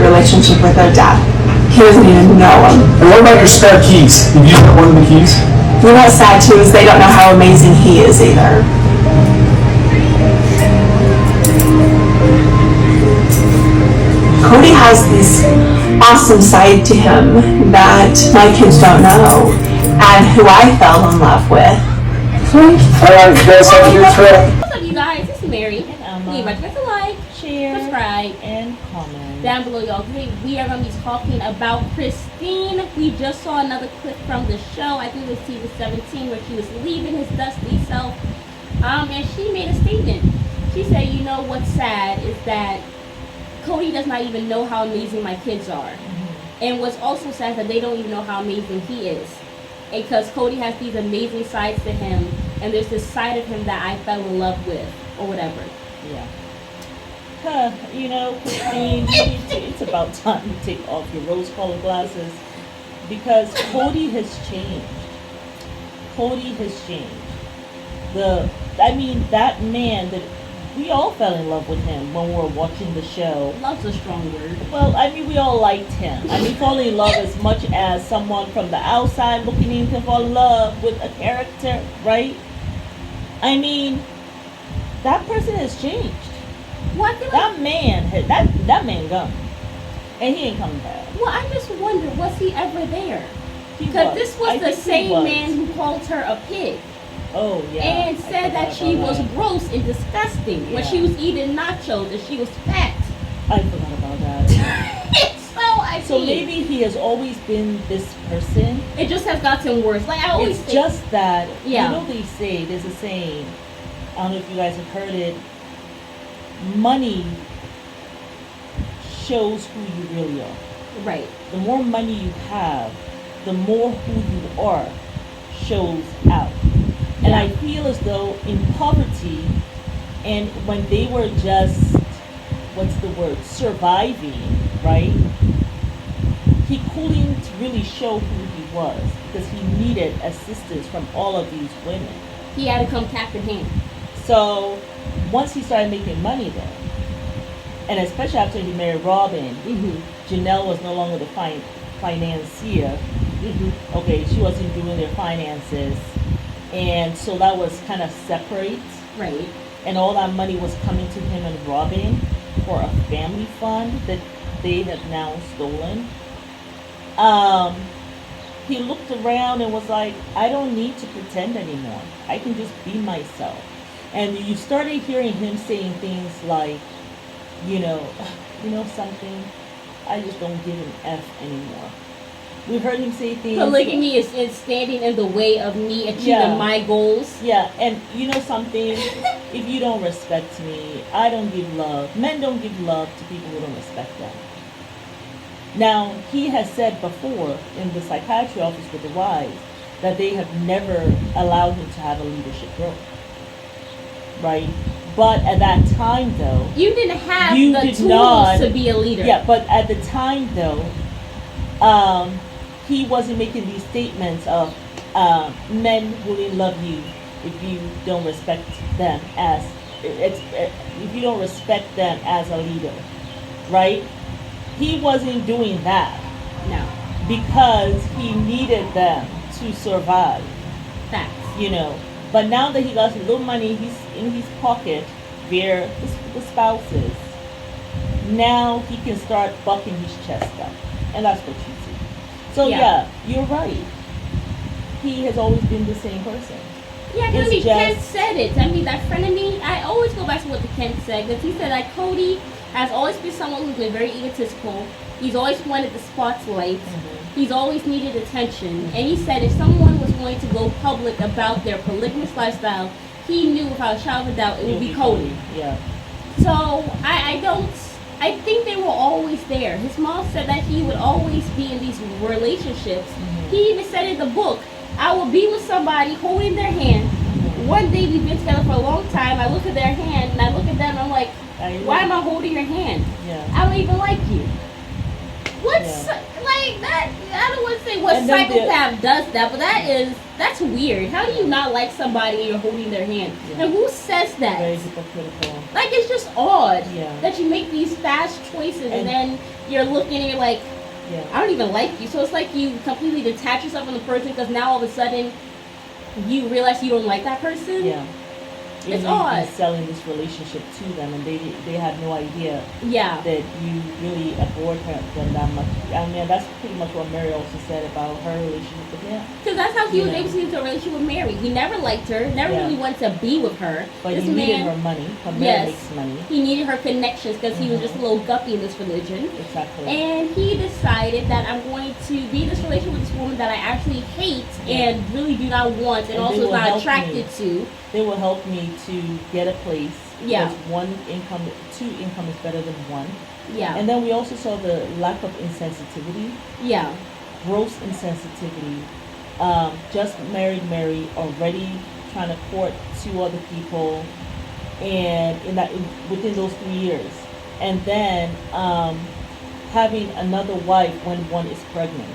great relationship with their dad. He doesn't even know him. And what about your spare keys? Did you have one of the keys? You know what's sad too is they don't know how amazing he is either. Cody has this awesome side to him that my kids don't know, and who I fell in love with. Alright, you guys have your trip. What's up, you guys? This is Mary. Leave a like, share, subscribe, and comment down below, y'all. Today we are going to be talking about Christine. We just saw another clip from the show. I think it was season 17 where she was leaving his dusty self. And she made a statement. She said, you know what's sad is that Cody does not even know how amazing my kids are. Mm-hmm. And what's also sad is that they don't even know how amazing he is. Because Cody has these amazing sides to him, and there's this side of him that I fell in love with, or whatever. Yeah. You know, Christine, it's about time to take off your rose-colored glasses, because Cody has changed. Cody has changed. That man that we all fell in love with him when we were watching the show. Love's a strong word. Well, we all liked him. Falling in love as much as someone from the outside looking in can fall in love with a character, right? That person has changed. What? That man gone, and he ain't coming back. Well, I just wonder, was he ever there? Because this was the same man who called her a pig. Oh, yeah. And said that she was gross and disgusting when she was eating nachos and she was fat. I forgot about that. So maybe he has always been this person. It just has gotten worse. Like I always It's just that, yeah. You know, they say, there's a saying, I don't know if you guys have heard it, money shows who you really are. Right. The more money you have, the more who you are shows out. And I feel as though in poverty, and when they were just, surviving, right? He couldn't really show who he was because he needed assistance from all of these women. He had to come cap in hand. So once he started making money though, and especially after he married Robin, Janelle was no longer the financier. Okay, she wasn't doing their finances. And so that was kind of separate. Right. And all that money was coming to him and Robin for a family fund that they have now stolen. He looked around and was like, I don't need to pretend anymore. I can just be myself. And you started hearing him saying things like, you know something, I just don't give an F anymore. We heard him say things. Polygamy is standing in the way of me achieving my goals. Yeah, and you know something? If you don't respect me, I don't give love. Men don't give love to people who don't respect them. Now, he has said before in the psychiatry office with the wives that they have never allowed him to have a leadership role. Right? But at that time, though, you didn't have the tools to be a leader. Yeah, but at the time, though, he wasn't making these statements of men wouldn't love you if you don't respect them as if you don't respect them as a leader, right? He wasn't doing that. No, because he needed them to survive. Facts. But now that he got a little money, he's in his pocket via the spouses. Now he can start bucking his chest up, and that's what you see. So yeah, you're right. He has always been the same person. Yeah, because Kent said it. That friend of me, I always go back to what the Kent said, because he said that Cody has always been someone who's been very egotistical. He's always wanted the spotlight. He's always needed attention. And he said if someone was going to go public about their polygamous lifestyle, he knew without a shadow of a doubt it would be Cody. Yeah. So I think they were always there. His mom said that he would always be in these relationships. He even said in the book, I will be with somebody holding their hand. One day we've been together for a long time. I look at their hand and I look at them and I'm like, why am I holding your hand? Yeah. I don't even like you. like that. I don't want to say what And then psychopath does that, but that's weird. How do you not like somebody and you're holding their hand? Yeah. And who says that? Very hypocritical. Like, it's just odd Yeah. that you make these fast choices and then you're looking and you're like, Yeah. I don't even like you. So it's like you completely detach yourself from the person because now all of a sudden you realize you don't like that person. Yeah. It's You've odd. been selling this relationship to them, and they have no idea Yeah. that you really abhorred them that much. I mean, that's pretty much what Mary also said about her relationship with him. Because that's how he was Yeah. able to get into a relationship with Mary. He never liked her, never Yeah. really wanted to be with her. But This he needed man, her money. Her man Yes. makes money. he needed her connections because he was just a little guppy in this religion. Exactly. And he decided that I'm going to be in this relationship with this woman that I actually hate and really do not want and And also they is will not help attracted me. to. They will help me to get a place. Yeah. Because two income is better than one. Yeah. And then we also saw the lack of insensitivity, Yeah. gross insensitivity. Just married Mary, already trying to court two other people, and within those 3 years, and then having another wife when one is pregnant.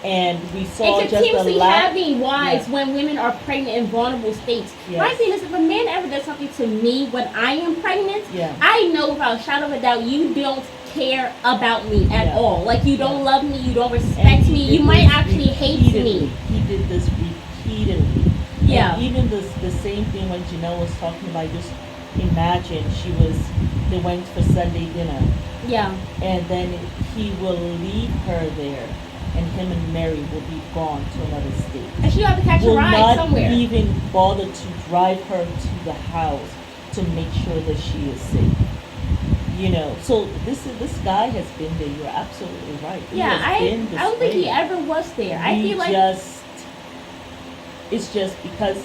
And we saw And just the continuously lack. having wives Yeah. when women are pregnant in vulnerable states. Yes. My thing is, if a man ever does something to me when I am pregnant, Yeah. I know without a shadow of a doubt you don't care about me at Yeah. all. Like, you don't Yeah. love me, you don't And respect he me, did you might this actually hate repeatedly. me. He did this repeatedly. Yeah. And even the same thing when Janelle was talking about, just imagine they went for Sunday dinner, Yeah. and then he will leave her there, and him and Mary will be gone to another state. And she'll have to catch a Will ride not somewhere. even bother to drive her to the house to make sure that she is safe. So this guy has been there. You're absolutely right. He Yeah, has been this I don't think he way. ever was there. I We feel like it's just because,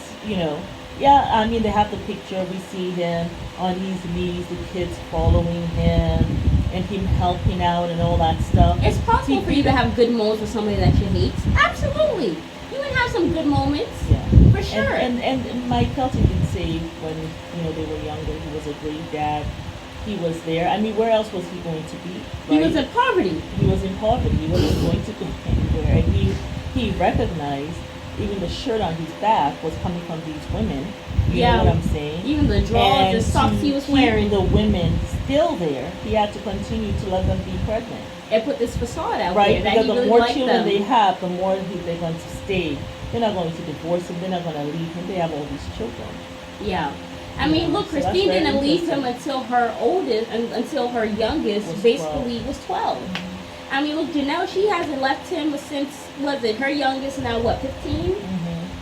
yeah, I mean, they have the picture, we see him on his knees, the kids following him, and him helping out and all that stuff. it's possible See, for you to have good moments with somebody that you hate. Absolutely. You can have some good moments. Yeah. For sure. And Mike Kelton did say when, they were younger, he was a great dad. He was there. I mean, where else was he going to be? He right? was in poverty. He was in poverty. He wasn't going to go anywhere. And he recognized even the shirt on his back was coming from these women. You know what I'm saying? Even the drawers, And the socks he was to wearing. keep the women still there, he had to continue to let them be pregnant. And put this facade out Right? there that Because he the really more liked children them. they have, the more they're going to stay. They're not going to divorce him. They're not going to leave him. They have all these children. Yeah. I mean, look, So that's Christine very didn't leave him interesting. until her youngest Was basically was 12. I mean, look, Janelle, she hasn't left him since, was it her youngest now, what, 15?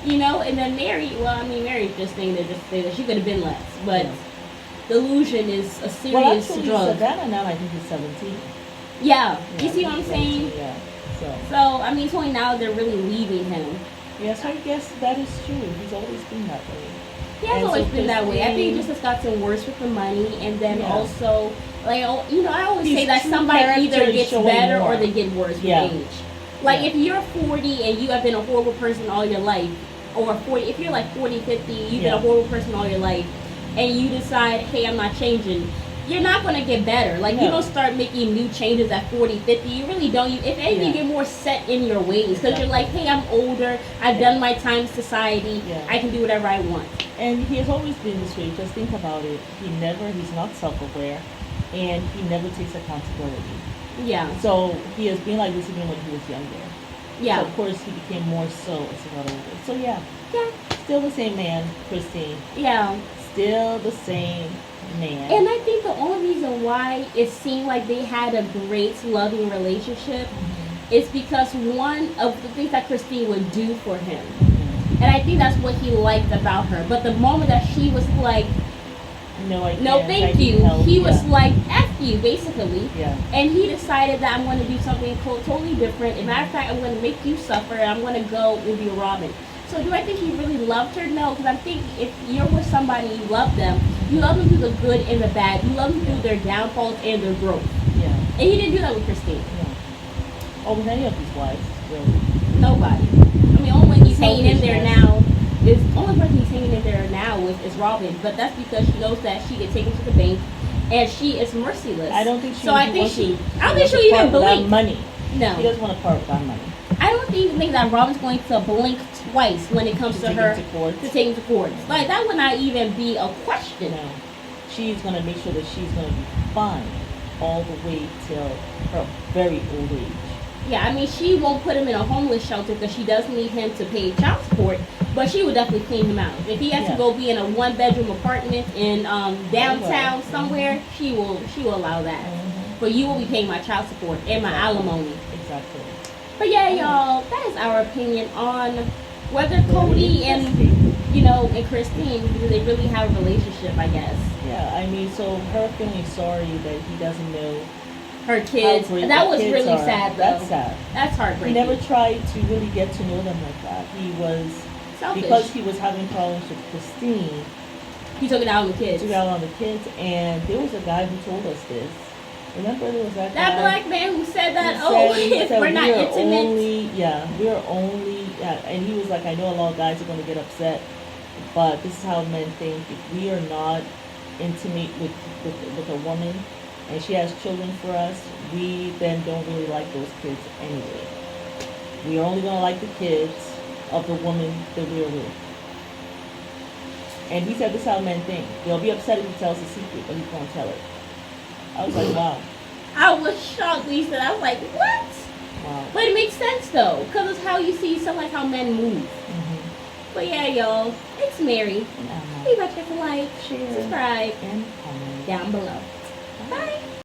And then Mary, Mary just saying that she could have been less. But Yeah. delusion is a Well, serious actually, drug. Savannah now, I think he's 17. Yeah. You Yeah, see what I'm he's saying? 17, yeah. So, I mean, it's only now they're really leaving him. Yes, I guess that is true. He's always been that way. He has And always so been that way. I think it Christine- just has gotten worse with the money, and then Yeah. also, I always His say that true somebody character either is gets showing better more. or they get worse with Yeah. age. Like, Yeah. if you're 40 and you have been a horrible person all your life, or 40, if you're like 40, 50, you've been a Yeah. horrible person all your life, and you decide, hey, I'm not changing, you're not going to get better. Like, you No. don't start making new changes at 40, 50. You really don't. If anything, Yeah. you get more set in your ways. Because you're like, hey, I'm older. I've done my time in society. Yeah. I can do whatever I want. And he has always been this way. Just think about it. He's not self-aware, and he never takes accountability. Yeah. So he has been like this even when he was younger. Yeah. So of course he became more so as he got older. So yeah, Yeah. still the same man, Christine. Yeah. Still the same man. And I think the only reason why it seemed like they had a great loving relationship is because one of the things that Christine would do for him. And I think that's what he liked about her. But the moment that she was like, No, I can't. no, I thank need you, help. he was Yeah. like, F you, basically. Yeah. And he decided that I'm going to do something totally different. As a matter of fact, I'm going to make you suffer. And I'm going to go and be a Robin. So do I think he really loved her? No, because I think if you're with somebody and you love them through the good and the bad. You love them through their downfalls and their growth. Yeah. And he didn't do that with Christine. Yeah. Or with any of his wives, really. Nobody. I mean, only one he's hanging in there Selfishness. now is only person he's hanging in there now with is Robin. But that's because she knows that she gets taken to the bank, and she is merciless. I don't think she. So I think wants she. to- I don't think she'll wants to even part with that blink. money. No. He doesn't want to part with our money. I don't even think that Robin's going to blink twice when it comes to take her him to court. to take him to court. Like, that would not even be a question. No. She's going to make sure that she's going to be fine all the way till her very old age. Yeah, I mean, she won't put him in a homeless shelter because she does need him to pay child support, but she would definitely clean him out. If he has to go be in a 1-bedroom apartment in downtown somewhere, she will allow that. But you will be paying my child support and my alimony. Exactly. But yeah, y'all, that is our opinion on whether Cody and and Christine, do they really have a relationship, I guess. Yeah, I mean, so her feeling sorry that he doesn't know her kids. That was really sad, though. That's sad. That's heartbreaking. He never tried to really get to know them like that. He was selfish. Because he was having problems with Christine. He took it out on the kids. Took it out on the kids, and there was a guy who told us this. Remember, there was that guy? That black man who said that. He said, we're not intimate. We're only. And he was like, I know a lot of guys are going to get upset, but this is how men think. If we are not intimate with a woman, and she has children for us, we then don't really like those kids anyway. We are only going to like the kids of the woman that we are with. And he said this is how men think. They'll be upset if he tells a secret, but he won't tell it. I was like, wow. I was shocked when he said that. I was like, what? Wow. But it makes sense, though, because it's how you see stuff like how men move. Mm-hmm. But yeah, y'all, it's Mary. Leave a like, share, subscribe, and comment down below. Bye.